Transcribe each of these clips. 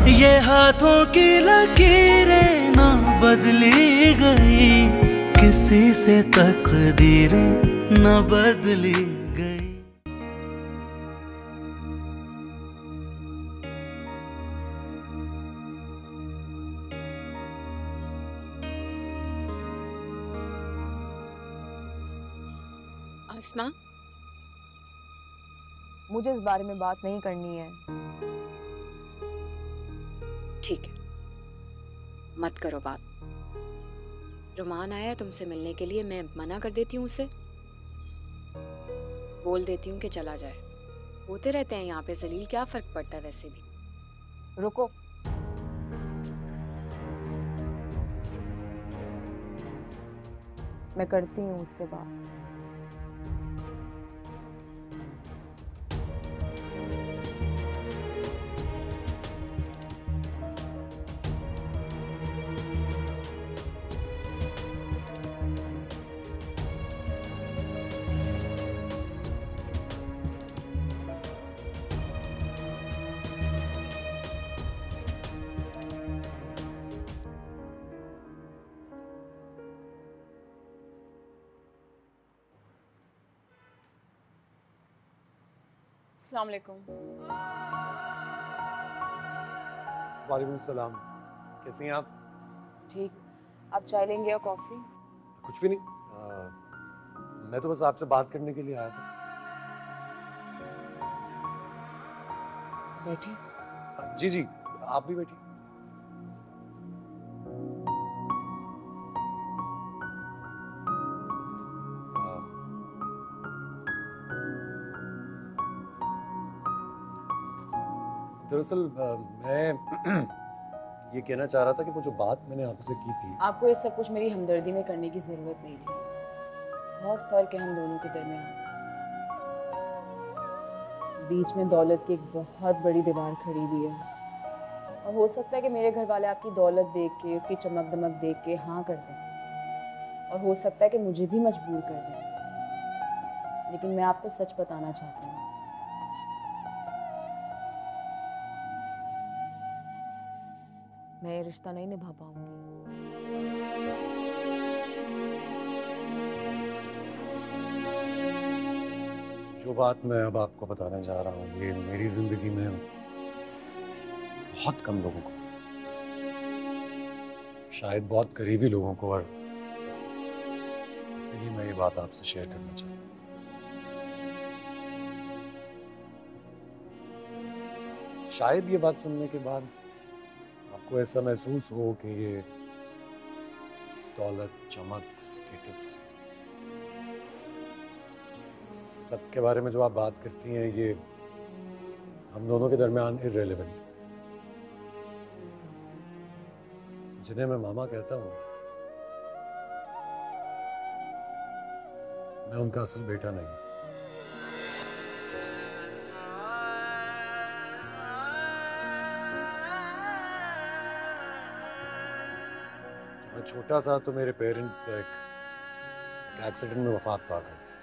ये हाथों की लकीरें ना बदली गई, किसी से तकदीरें न बदली गई। आसमा, मुझे इस बारे में बात नहीं करनी है। ठीक है, मत करो बात। रुमान आया तुमसे मिलने के लिए, मैं मना कर देती हूँ उसे, बोल देती हूँ कि चला जाए। होते रहते हैं यहाँ पे जलील, क्या फर्क पड़ता है वैसे भी। रुको, मैं करती हूँ उससे बात। अस्सलाम वालेकुम। वालेकुम सलाम। कैसी हैं आप? ठीक, आप चाय लेंगे या कॉफ़ी? कुछ भी नहीं, मैं तो बस आपसे बात करने के लिए आया था। बैठे। जी जी, आप भी बैठिए। दरअसल मैं ये कहना चाह रहा था कि वो जो बात मैंने आपसे की थी। आपको ये सब कुछ मेरी हमदर्दी में करने की जरूरत नहीं थी। बहुत फर्क है हम दोनों के दरमियान। बीच में दौलत की एक बहुत बड़ी दीवार खड़ी हुई है, और हो सकता है कि मेरे घर वाले आपकी दौलत देख के, उसकी चमक दमक देख के हाँ कर दें, और हो सकता है कि मुझे भी मजबूर कर दें। लेकिन मैं आपको सच बताना चाहती हूँ, मैं ये रिश्ता नहीं निभा पाऊंगी। जो बात मैं अब आपको बताने जा रहा हूँ, ये मेरी जिंदगी में बहुत कम लोगों को, शायद बहुत करीबी लोगों को, और इसीलिए मैं ये बात आपसे शेयर करना चाहता हूँ। शायद ये बात सुनने के बाद आपको ऐसा महसूस हो कि ये दौलत, चमक, स्टेटस, सब के बारे में जो आप बात करती हैं, ये हम दोनों के दरमियान इररिलेवेंट, जिन्हें मैं मामा कहता हूँ, मैं उनका असल बेटा नहीं। जब मैं छोटा था तो मेरे पेरेंट्स एक एक्सीडेंट में वफात पा गए थे।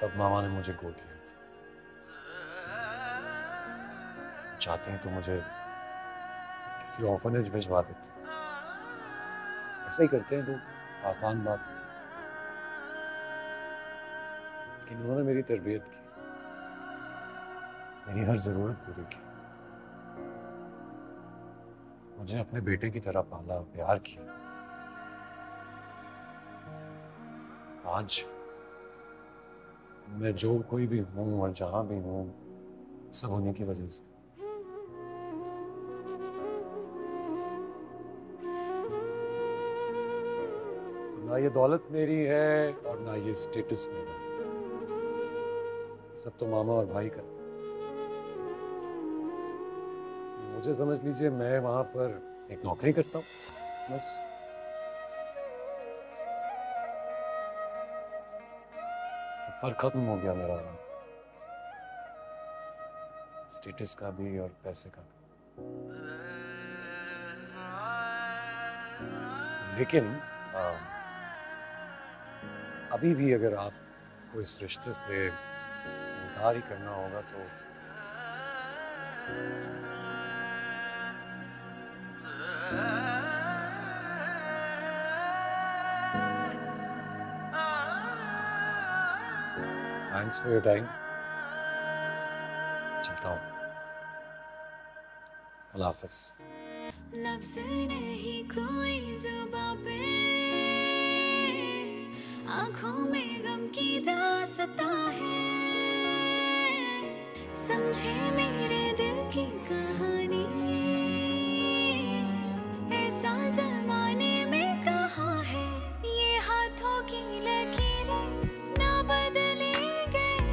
तब मामा ने मुझे गोद लिया था। चाहते हैं तो मुझे किसी ऑर्फनेज भिजवा देते। ऐसा ही करते हैं लोग, आसान बात है। लेकिन उन्होंने मेरी तरबियत की, मेरी हर जरूरत पूरी की, मुझे अपने बेटे की तरह पाला, प्यार किया। आज मैं जो कोई भी हूँ और जहां भी हूँ, सब उन्हीं की वजह से। तो ना ये दौलत मेरी है और ना ये स्टेटस मेरा, सब तो मामा और भाई का। मुझे समझ लीजिए मैं वहां पर एक नौकरी करता हूँ, बस। फर्क खत्म हो गया मेरा, स्टेटस का भी और पैसे का भी। लेकिन अभी भी अगर आपको इस रिश्ते से इनकार ही करना होगा तो थैंक्स फॉर योर टाइम। चलता हूँ। अल्लाह हाफिज़। लफ्ज़ नहीं कोई ज़ुबां पे, आँखों में गम की दास्तां है, समझे मेरे दिल की कहानी, ऐसा ज़माने में कहाँ है, ये हाथों की लकीरें ना बदली गई,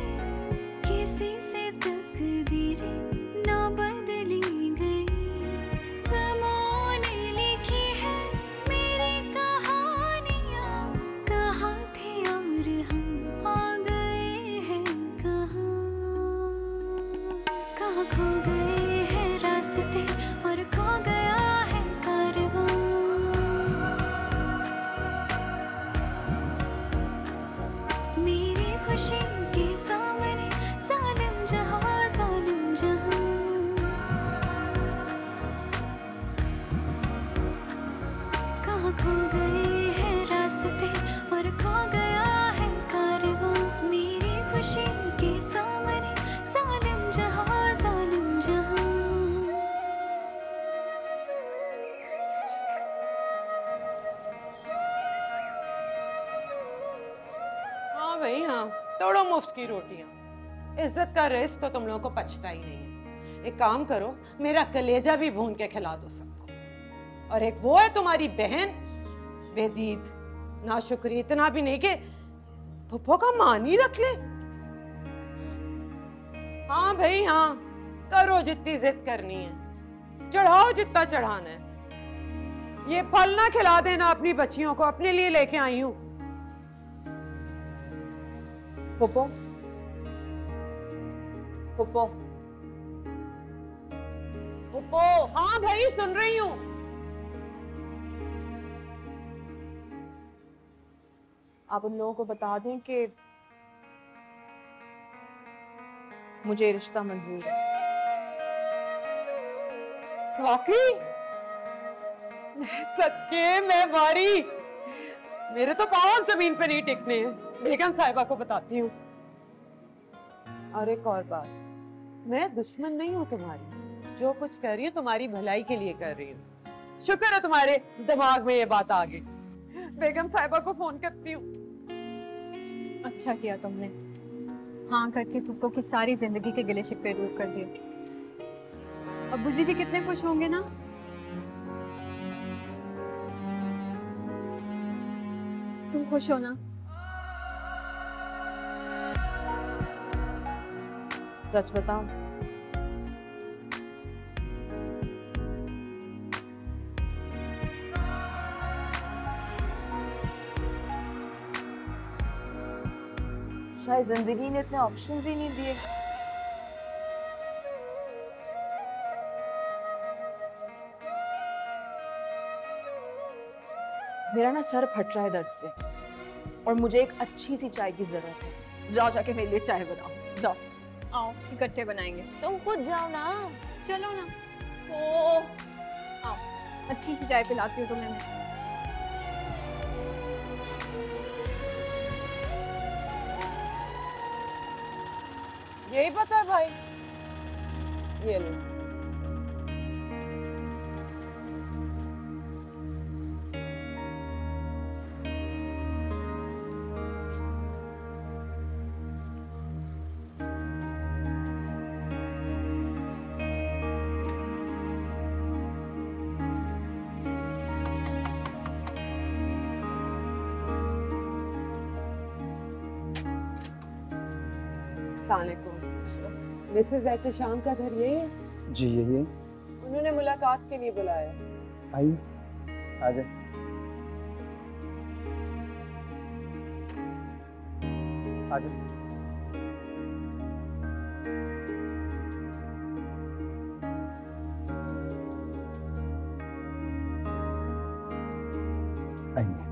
किसी से तकदीरें ना बदली गई, गमों ने लिखी है मेरी कहानियाँ, कहाँ थे और हम आ गए हैं कहाँ, कहाँ खो गए हैं रास्ते और खो गया है कारवां, मेरी खुशी के सामने जालिम जहाँ, जालिम जहाँ, कहाँ खो गए हैं रास्ते और खो गया है कारवां, मेरी खुशी के सामने जालिम जहाँ, जालिम जहाँ। हाँ भाई हाँ, तोड़ो मुफ्त की रोटियां। इज्जत का रिस्क तो तुम लोगों को पचता ही नहीं है। एक काम करो, मेरा कलेजा भी भून के खिला दो सबको। और एक वो है तुम्हारी बहन बेदीद, नाशुक्री इतना भी नहीं कि फुफ्फो का मान ही रख ले। हाँ भाई हाँ, करो जितनी जिद करनी है, चढ़ाओ जितना चढ़ाना है। ये फल ना खिला देना अपनी बच्चियों को, अपने लिए लेके आई हूँ। फुप्पो, फुप्पो, फुप्पो। हाँ भाई सुन रही हूँ। आप उन लोगों को बता दें कि मुझे रिश्ता मंजूर है। वाकई? सच्चे मैं मारी, मेरे तो पाँव जमीन पे नहीं टिकने हैं। बेगम साहिबा को बताती हूँ। और एक और बात, मैं दुश्मन नहीं हूँ तुम्हारी, जो कुछ कर रही हूँ तुम्हारी भलाई के लिए कर रही हूँ। शुक्र है तुम्हारे दिमाग में ये बात आ गई। बेगम साहिबा को फोन करती हूँ। अच्छा किया तुमने, हाँ करके पुप्पो की सारी जिंदगी के गिले शिकवे दूर कर दिए। अब्बू जी भी कितने खुश होंगे ना। तुम खुश हो ना? सच बताओ, शायद जिंदगी ने इतने ऑप्शंस ही नहीं दिए। मेरा ना सर फट रहा है दर्द से और मुझे एक अच्छी सी चाय की जरूरत है। जाओ जाके मेरे लिए चाय बनाओ, जाओ। आओ इकट्ठे बनाएंगे। तुम खुद जाओ ना। चलो ना। ओ आओ, अच्छी सी चाय पिलाती हूँ तुम्हें मैं। यही पता है भाई, ये लो। अस्सलामुअलैकुम। मिसेस एहतशाम का घर यही है? जी यही है। उन्होंने मुलाकात के लिए बुलाया। आइए, आ जाए। आ जाए। आइए।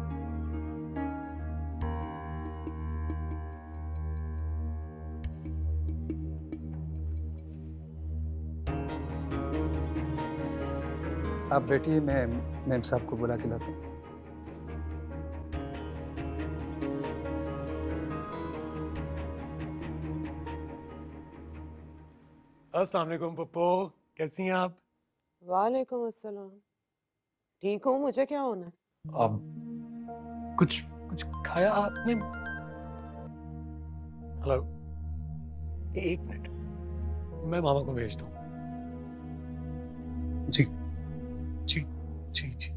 आप बैठिए, मैं मैम साहब को बुला के लाता हूँ। अस्सलाम वालेकुम पप्पो, कैसी हैं आप? वालेकुम अस्सलाम। ठीक हूँ, मुझे क्या होना है? अब कुछ कुछ खाया आपने? हेलो, एक मिनट, मैं मामा को भेज दूँ। जी जी जी जी।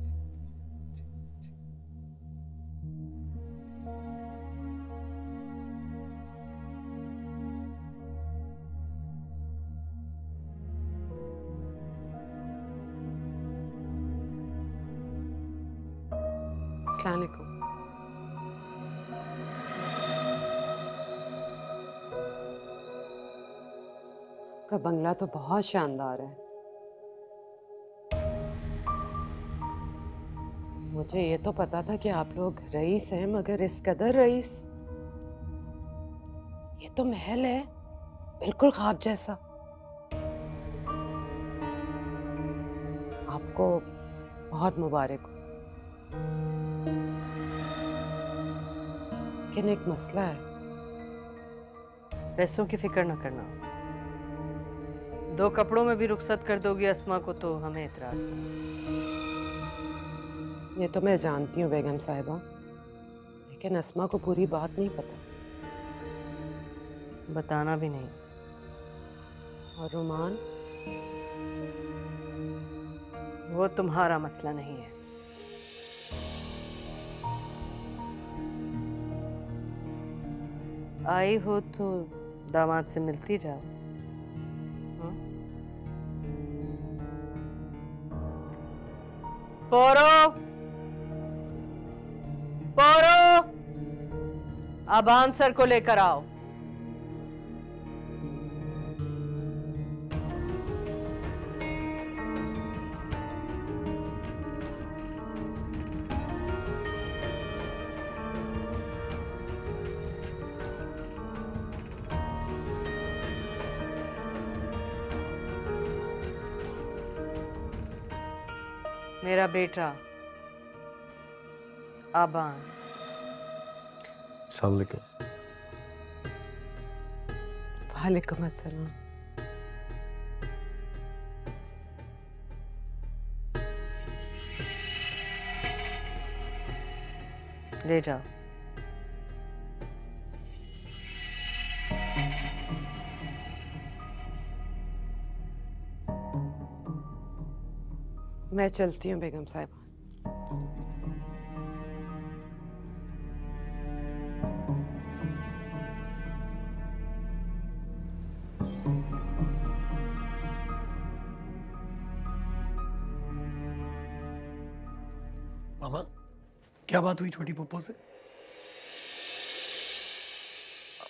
अस्सलाम वालेकुम। का बंगला तो बहुत शानदार है। मुझे ये तो पता था कि आप लोग रईस हैं, मगर इस कदर रईस। ये तो महल है, बिल्कुल ख्वाब जैसा। आपको बहुत मुबारक हो। लेकिन एक मसला है। पैसों की फिक्र न करना। 2 कपड़ों में भी रुखसत कर दोगी अस्मा को तो हमें एतराज नहीं। ये तो मैं जानती हूँ बेगम साहिबा, लेकिन अस्मा को पूरी बात नहीं पता। बताना भी नहीं। और रुमान? वो तुम्हारा मसला नहीं है। आई हो तो दामाद से मिलती जाओ। पोरो पोरो, अब आंसर को लेकर आओ। मेरा बेटा आबान। अस्सलाम वालेकुम। वालेकुम अस्सलाम। ले जाओ। मैं चलती हूँ बेगम साहिबा। मामा, क्या बात हुई छोटी पप्पो से?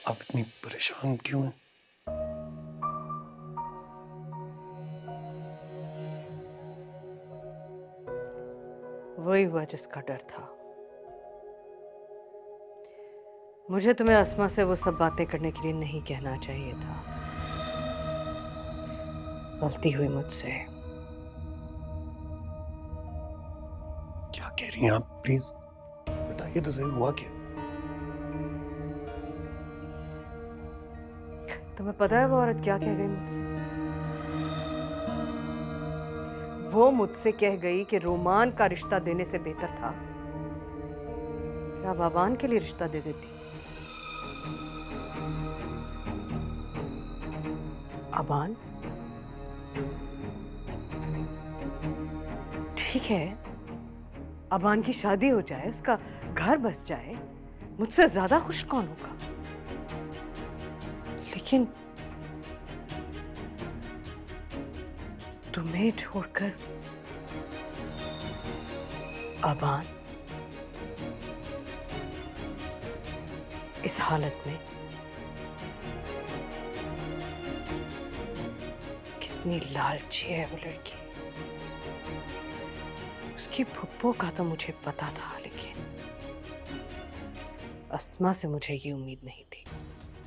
आप इतनी परेशान क्यों हैं? वही हुआ जिसका डर था। मुझे तुम्हें अस्मा से वो सब बातें करने के लिए नहीं कहना चाहिए था। गलती हुई मुझसे। क्या कह रही हैं आप? प्लीज बताइए तो सही, हुआ क्या? तुम्हें पता है वो औरत क्या कह गई मुझसे? वो मुझसे कह गई कि रोमान का रिश्ता देने से बेहतर था क्या बाबान के लिए रिश्ता दे देती। अबान ठीक है, अबान की शादी हो जाए, उसका घर बस जाए, मुझसे ज्यादा खुश कौन होगा। लेकिन तुम्हें छोड़कर अबान इस हालत में, कितनी लालची है वो लड़की। उसकी फुप्पो का तो मुझे पता था, लेकिन अस्मा से मुझे ये उम्मीद नहीं थी।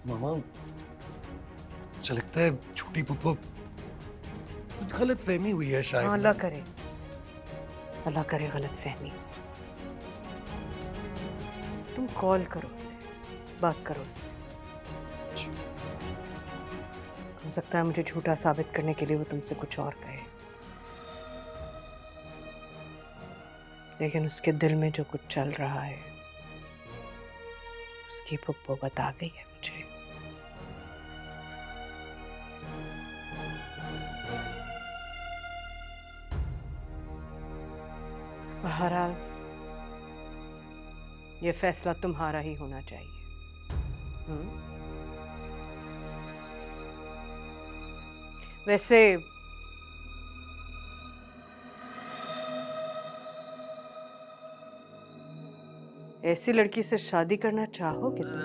मामा, मुझे लगता है छोटी पप्पो कुछ गलत फहमी हुई है शायद। हाँ, अल्लाह करे अल्लाह करे गलत फहमी। तुम कॉल करो उसे, बात करो उससे। हो सकता है मुझे झूठा साबित करने के लिए वो तुमसे कुछ और कहे, लेकिन उसके दिल में जो कुछ चल रहा है उसकी पुप्पो बता गई है मुझे। बहरहाल ये फैसला तुम्हारा ही होना चाहिए। वैसे ऐसी लड़की से शादी करना चाहोगे तुम?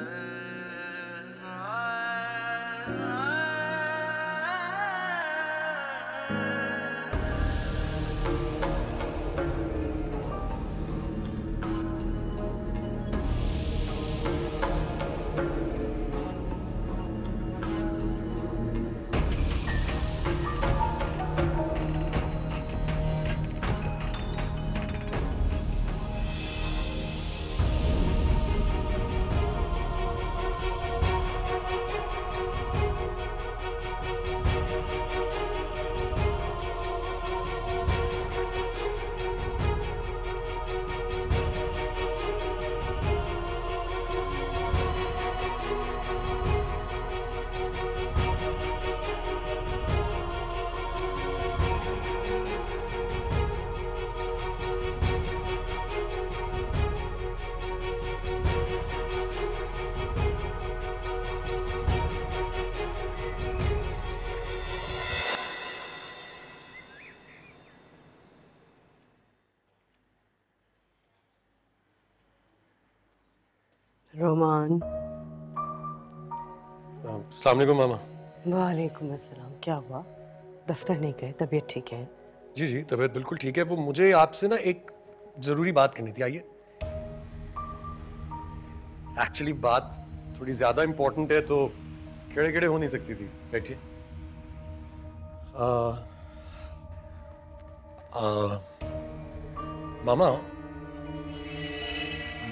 रोमान। अस्सलाम वालेकुम मामा। वालेकुम अस्सलाम। क्या हुआ, दफ्तर नहीं गए? तबीयत ठीक है? जी जी, तबीयत बिल्कुल ठीक है। वो मुझे आपसे ना एक जरूरी बात करनी थी। आइए। एक्चुअली बात थोड़ी ज्यादा इंपॉर्टेंट है, तो खड़े खड़े हो नहीं सकती थी। बैठिए। मामा,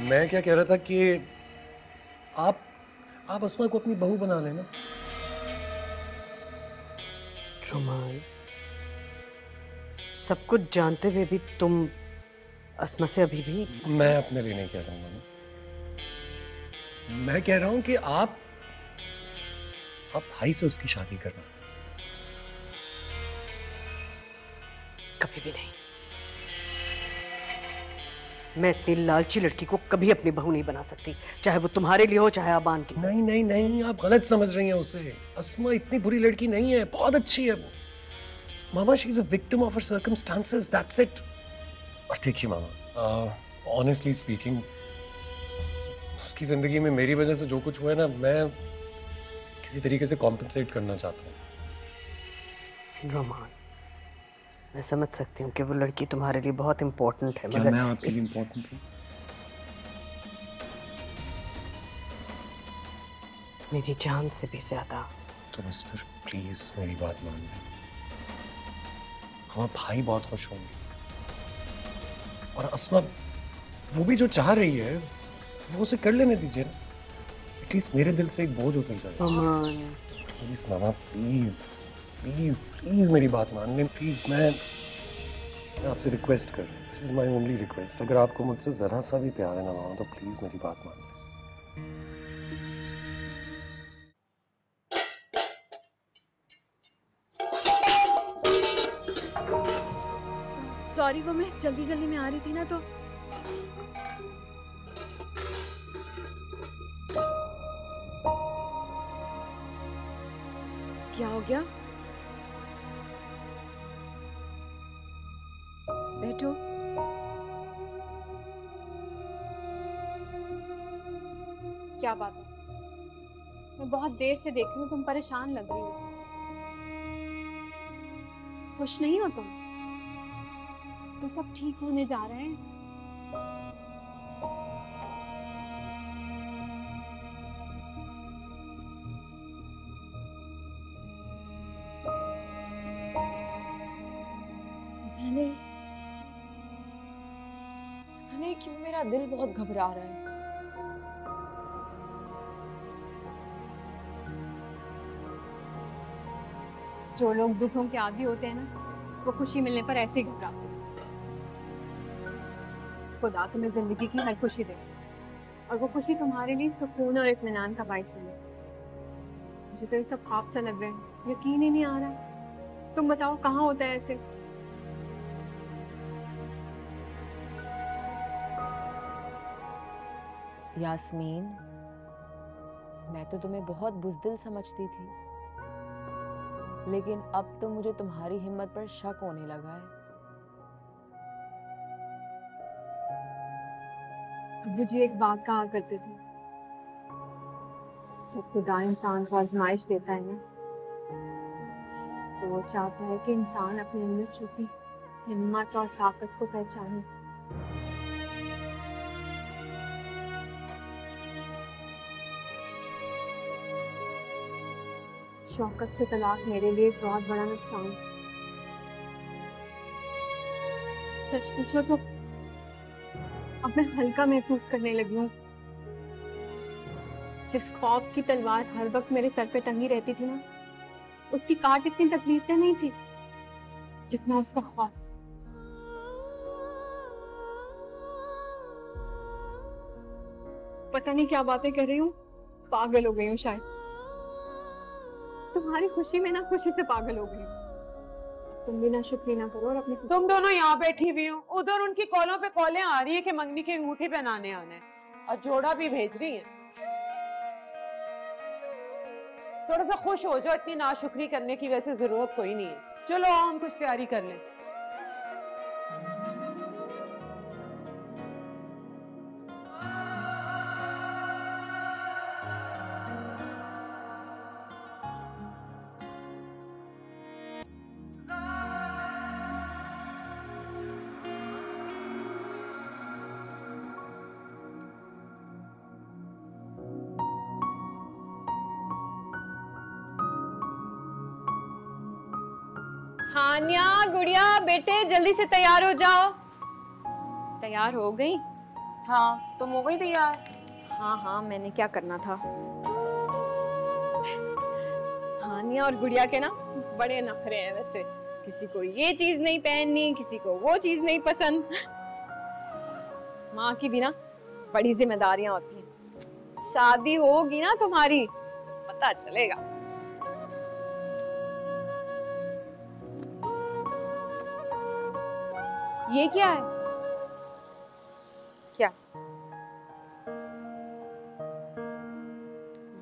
मैं क्या कह रहा था कि आप अस्मा को अपनी बहू बना लेना। रोमान, सब कुछ जानते हुए भी तुम अस्मा से अभी भी? मैं अपने लिए नहीं कह रहा हूँ मामा, मैं कह रहा हूं कि आप भाई से उसकी शादी करवा दें। कभी भी नहीं। मैं इतनी लालची लड़की को कभी अपनी बहू नहीं बना सकती, चाहे वो तुम्हारे लिए हो चाहे आबान की। नहीं नहीं नहीं, आप गलत समझ रही हैं उसे। अस्मा इतनी बुरी लड़की नहीं है, बहुत अच्छी है वो। मामा, she is a victim of her circumstances, that's it. और देखिए मामा, ऑनेस्टली स्पीकिंग, उसकी जिंदगी में मेरी वजह से जो कुछ हुआ है ना, मैं किसी तरीके से कॉम्पेंसेट करना चाहता हूँ। रोमान, मैं समझ सकती हूँ कि वो लड़की तुम्हारे लिए बहुत इम्पोर्टेंट है, क्या मगर मैं आपके लिए इम्पोर्टेंट हूँ? मेरी जान से भी ज्यादा। तो बस फिर प्लीज मेरी बात मान लें। हमारे भाई बहुत खुश होंगे, और अस्मा वो भी जो चाह रही है वो उसे कर लेने दीजिए ना। एटलीस्ट मेरे दिल से एक बोझ उतर जाए। Please mama, please please please मेरी बात मान लें। प्लीज, मैं आपसे रिक्वेस्ट कर रहा हूँ। This is my only request. अगर आपको मुझसे जरा सा भी प्यार है ना मामा, तो प्लीज मेरी बात मान लें। सॉरी, वो मैं जल्दी जल्दी में आ रही थी ना, तो क्या हो गया? बैठो। क्या बात है? मैं बहुत देर से देख रही हूँ, तुम परेशान लग रही हो। खुश नहीं हो तुम? तो सब ठीक होने जा रहे हैं। पता नहीं, पता नहीं क्यों मेरा दिल बहुत घबरा रहा है। जो लोग दुखों के आदी होते हैं ना, वो खुशी मिलने पर ऐसे ही घबराते हैं। खुदा तुम्हें जिंदगी की हर खुशी दे और वो खुशी तुम्हारे लिए सुकून और इत्मीनान का बाइस बने। मुझे तो ये सब ख्वाब सा लग रहा है, यकीन ही नहीं आ रहा। तुम बताओ कहाँ होता है ऐसे? यास्मीन, मैं तो तुम्हें बहुत बुज़दिल समझती थी, लेकिन अब तो मुझे तुम्हारी हिम्मत पर शक होने लगा है। अब्बू जी एक बात कहा करते थे, जब खुदा इंसान को आजमाइश देता है ना, तो वो चाहता है कि इंसान अपने अंदर छुपी हिम्मत और ताकत को पहचाने। शौकत से तलाक मेरे लिए एक बहुत बड़ा नुकसान। सच पूछो तो अब मैं हल्का महसूस करने लगी हूँ। जिस खौफ की तलवार हर वक्त मेरे सर पे टंगी रहती थी ना, उसकी काट इतनी तकलीफदेह नहीं थी जितना उसका खौफ। पता नहीं क्या बातें कर रही हूँ, पागल हो गई हूँ शायद। तुम्हारी खुशी में ना खुशी से पागल हो गई। तुम भी ना शुक्रिया ना करो और अपनी तुम दोनों यहाँ बैठी हुई हो, उधर उनकी कॉलों पे कॉलें आ रही है कि मंगनी की अंगूठी पहनाने आना है और जोड़ा भी भेज रही है। थोड़ा सा खुश हो जाओ, इतनी नाशुक्री करने की वैसे जरूरत कोई नहीं है। चलो आओ हम कुछ तैयारी कर लें। हानिया, गुड़िया, बेटे जल्दी से तैयार हो जाओ। तैयार हो गई? हाँ, तुम हो गई तैयार? हाँ हाँ, मैंने क्या करना था। हानिया और गुड़िया के ना बड़े नखरे हैं वैसे। किसी को ये चीज नहीं पहननी, किसी को वो चीज नहीं पसंद। माँ की भी ना बड़ी जिम्मेदारियां होती हैं। शादी होगी ना तुम्हारी, पता चलेगा। ये क्या है? क्या?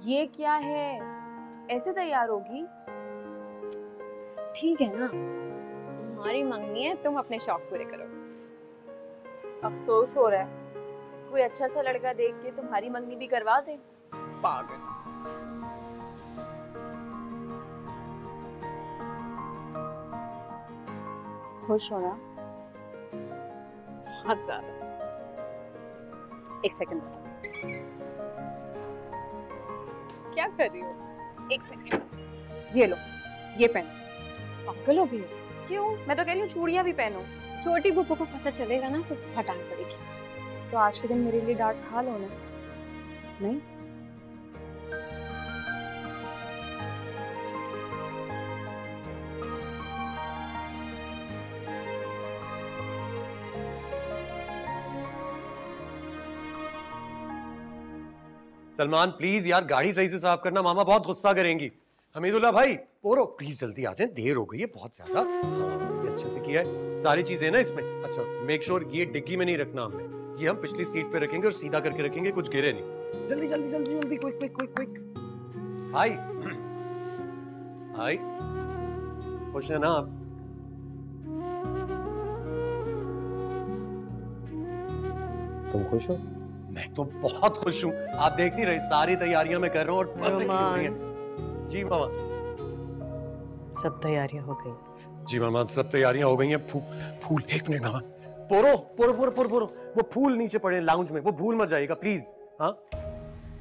ये क्या है? ऐसे तैयार होगी? ठीक है ना, तुम्हारी मंगनी है, तुम अपने शौक पूरे करो। अफसोस हो रहा है, कोई अच्छा सा लड़का देख के तुम्हारी मंगनी भी करवा दे। पागल। खुश हो ना? बहुत ज्यादा। एक सेकंड, क्या कर रही हो? एक सेकंड, ये लो, ये पहनो। पागल हो गई हो? क्यों? मैं तो कह रही हूँ चूड़ियां भी पहनो। छोटी बुप्पू को पता चलेगा ना तो हटानी पड़ेगी। तो आज के दिन मेरे लिए डांट खा लो ना। नहीं? सलमान प्लीज यार गाड़ी सही से साफ करना, मामा बहुत गुस्सा करेंगी। हमीदुल्लाह भाई, पोरो प्लीज जल्दी आ जाए, देर हो गई है बहुत ज्यादा। हाँ, ये अच्छे से किया है, सारी चीजें ना इसमें। अच्छा मेक श्योर ये डिग्गी में नहीं रखना हमने, ये हम पिछली सीट पे रखेंगे और सीधा करके रखेंगे, कुछ गिरे नहीं। जल्दी जल्दी जल्दी जल्दी, क्विक क्विक क्विक क्विक। हाय हाय, खुश है ना आप? तुम खुश हो? मैं तो बहुत खुश हूँ। आप देख नहीं रहे, सारी तैयारियां मैं कर रहा हूँ और परफेक्टली हो रही हैं। जी मामा। सब तैयारियां हो गई? जी मामा सब तैयारियां हो गई हैं। फूल एक मिनट मामा। पोरो पोरो पोरो पोरो पोरो, वो फूल नीचे पड़े लाउंज में, वो भूल मत जाइएगा प्लीज। हाँ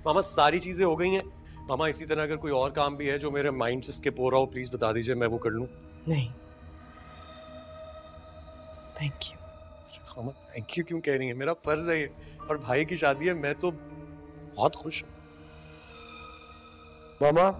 मामा सारी चीजें हो गई हैं। मामा इसी तरह अगर कोई और काम भी है जो मेरे माइंड से स्किप हो रहा हो प्लीज बता दीजिए, मैं वो कर लूँ। नहीं, thank you. Mama thank you क्यों कह रही है? मेरा फर्ज है ये, और भाई की शादी है, मैं तो बहुत खुश हूँ। मामा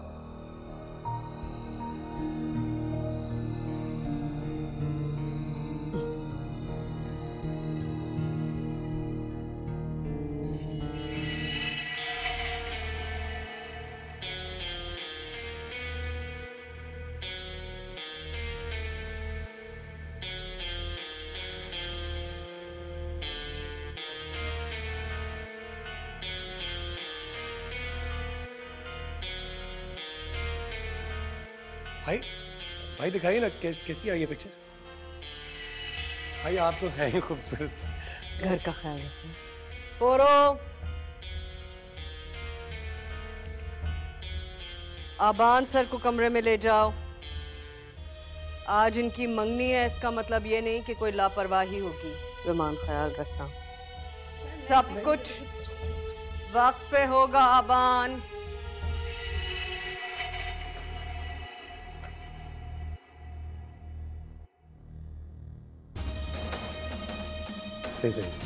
भाई भाई दिखाइए ना कैसी आई है पिक्चर। भाई आप तो हैं ही खूबसूरत। घर का ख्याल रखना। औरो आबान सर को कमरे में ले जाओ। आज इनकी मंगनी है, इसका मतलब ये नहीं कि कोई लापरवाही होगी। रुमान ख्याल रखना, सब कुछ वक्त पे होगा। आबान ले जाइए।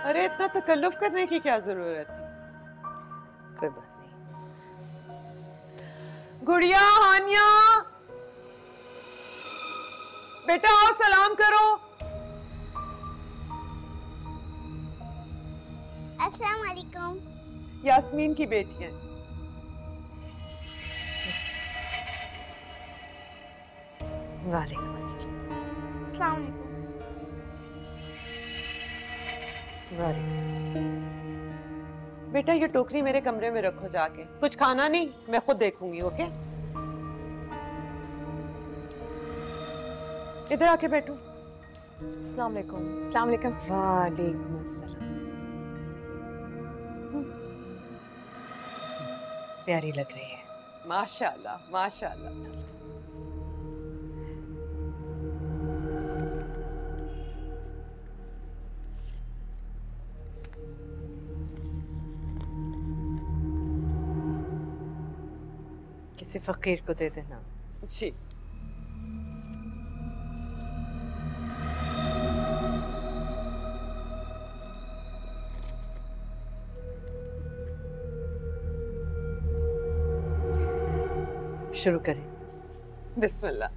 अरे इतना तकल्लुफ करने की क्या जरूरत थी? कोई बात नहीं। गुड़िया, हानिया, बेटा आओ सलाम करो। अस्सलाम वालेकुम। यास्मीन की बेटी है। वालेकुम अस्सलाम। अस्सलाम वालेकुम। वालेकुम अस्सलाम। बेटा ये टोकरी मेरे कमरे में रखो जाके। कुछ खाना नहीं, मैं खुद देखूंगी। ओके, इधर आके बैठो। अस्सलाम वालेकुम। अस्सलाम वालेकुम। वालेकुम अस्सलाम। प्यारी लग रही है। माशाल्लाह माशाल्लाह। किसी फकीर को दे देना। जी। शुरू करें। बिस्मिल्लाह।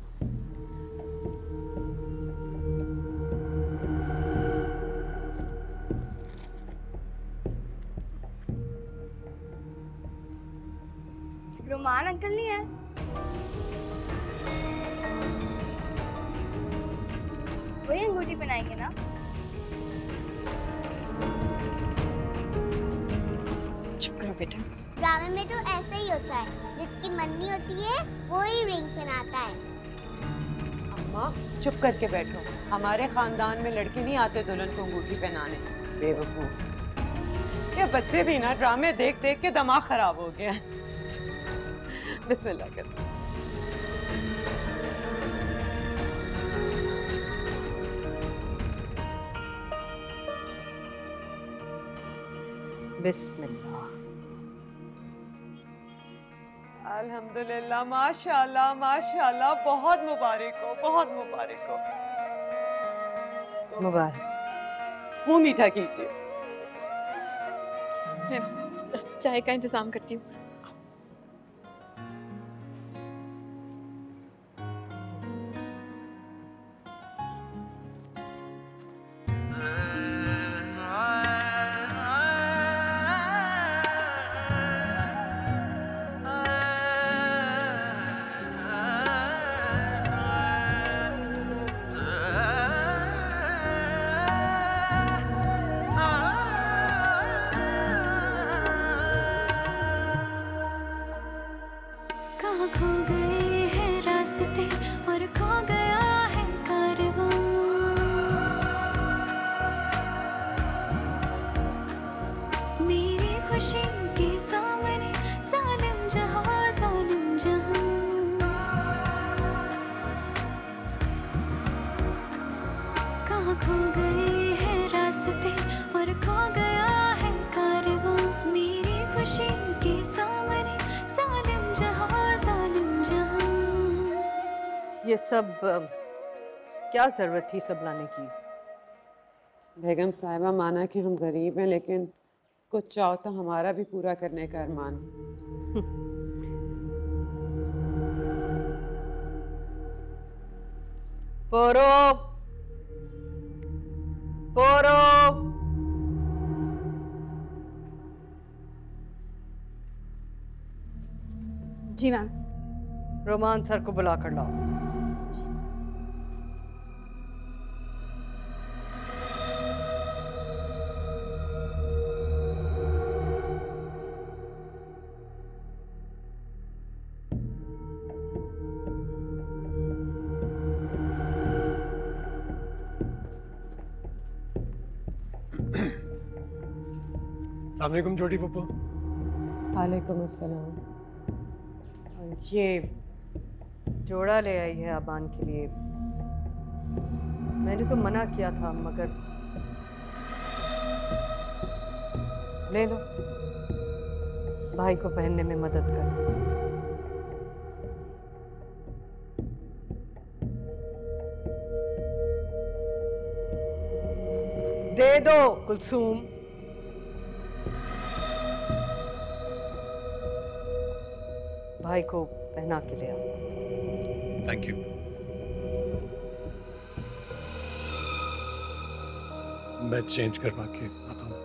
रुमान अंकल नहीं है? वही अंगूठी पहनाएंगे ना? चुप करो बेटा। ड्रामे में तो ऐसा ही होता है, जिसकी मन्नी होती है वो ही रिंग पहनाता है। अम्मा चुप करके बैठो। हमारे खानदान में लड़के नहीं आते दुल्हन को अंगूठी पहनाने। बेवकूफ। ये बच्चे भी ना ड्रामे देख देख के दिमाग खराब हो गया। बिस्मिल्लाह कर। बिस्मिल्लाह। अल्हम्दुलिल्लाह, माशाल्लाह माशाल्लाह। बहुत मुबारक हो, बहुत मुबारक हो। मुबारक। मुंह मीठा कीजिए। मैं चाय का इंतजाम करती हूँ। खुशी के सामने जालिम जहां जालिम जहां। कहाँ खो गए हैं रास्ते और खो गया है कारवां, मेरी खुशी के सामने जालिम जहां जालिम जहां। ये सब क्या जरूरत थी सब लाने की? बेगम साहिबा, माना कि हम गरीब हैं, लेकिन कुछ चाहो तो हमारा भी पूरा करने का अरमान है। पोरो पोरो, जी मैम। रोमान सर को बुला कर लाओ। अस्सलामुअलैकुम छोटी पप्पू। वालेकुम अस्सलाम। ये जोड़ा ले आई है आबान के लिए। मैंने तो मना किया था, मगर ले लो, भाई को पहनने में मदद कर। दे दो कुलसूम। भाई को पहना के ले आओ। Thank you. मैं चेंज करवा के आता हूँ।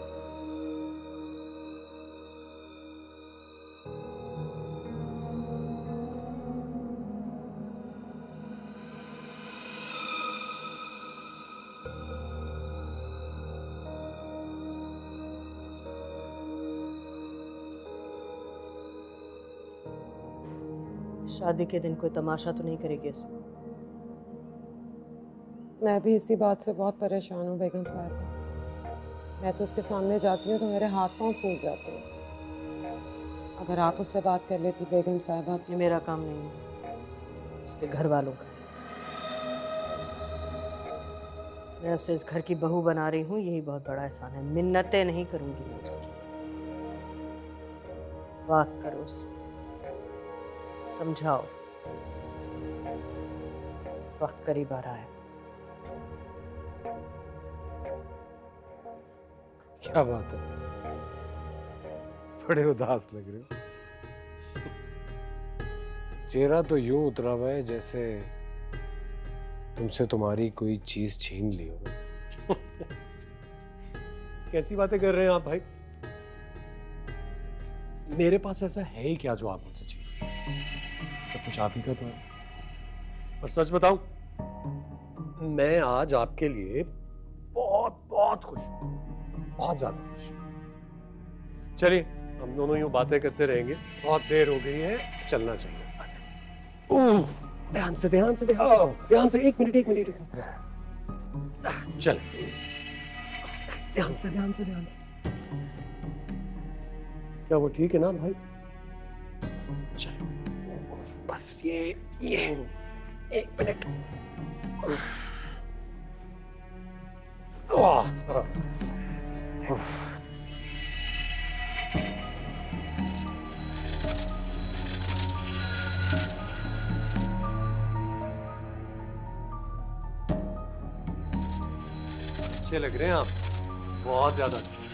शादी के दिन कोई तमाशा तो नहीं करेगी इसमें? मैं भी इसी बात से बहुत परेशान हूँ बेगम साहिबा। मैं तो उसके सामने जाती हूँ तो मेरे हाथ पांव फूट जाते हैं। अगर आप उससे बात कर लेती बेगम साहिबा। ये मेरा काम नहीं है, उसके घर वालों का। मैं उसे इस घर की बहू बना रही हूँ, यही बहुत बड़ा एहसान है। मिन्नतें नहीं करूंगी मैं उसकी। बात करो उससे, समझाओ। वक्त करीब आ रहा है। क्या बात है, बड़े उदास लग रहे हो। चेहरा तो यूं उतरा हुआ है जैसे तुमसे तुम्हारी कोई चीज छीन ली हो। कैसी बातें कर रहे हैं आप भाई? मेरे पास ऐसा है ही क्या जो आप मुझसे छीन? सब कुछ आप ही का तो है। और सच बताऊं, मैं आज आपके लिए बहुत बहुत खुश हूं, बहुत ज्यादा खुश। चलिए, हम दोनों यूं बातें करते रहेंगे। बहुत देर हो गई है, चलना चाहिए। ध्यान से ध्यान से ध्यान से ध्यान से। एक मिनट चल। ध्यान से ध्यान से ध्यान से। क्या वो ठीक है ना भाई? चल बस ये एक मिनट। अच्छे लग रहे हैं आप, बहुत ज्यादा अच्छे।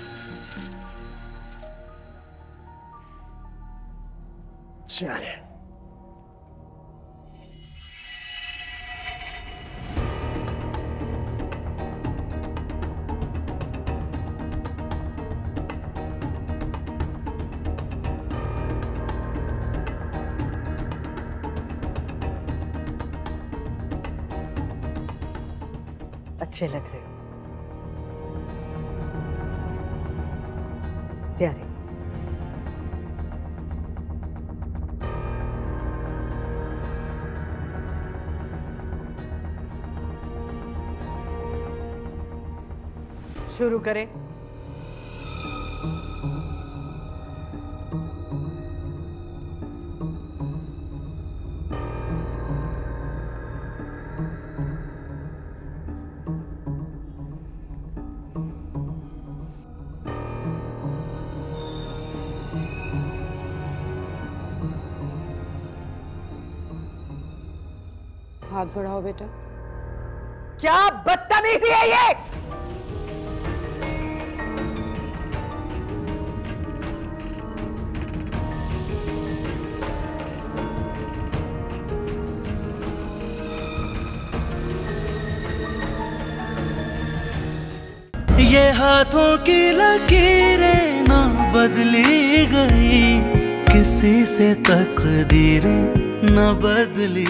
चले। अच्छे लग रहे हो। प्यारे। शुरू करें। हाथ बढ़ाओ बेटा। क्या बदतमीजी है ये? ये हाथों की लकीरें ना बदली गई, किसी से तकदीरें न बदली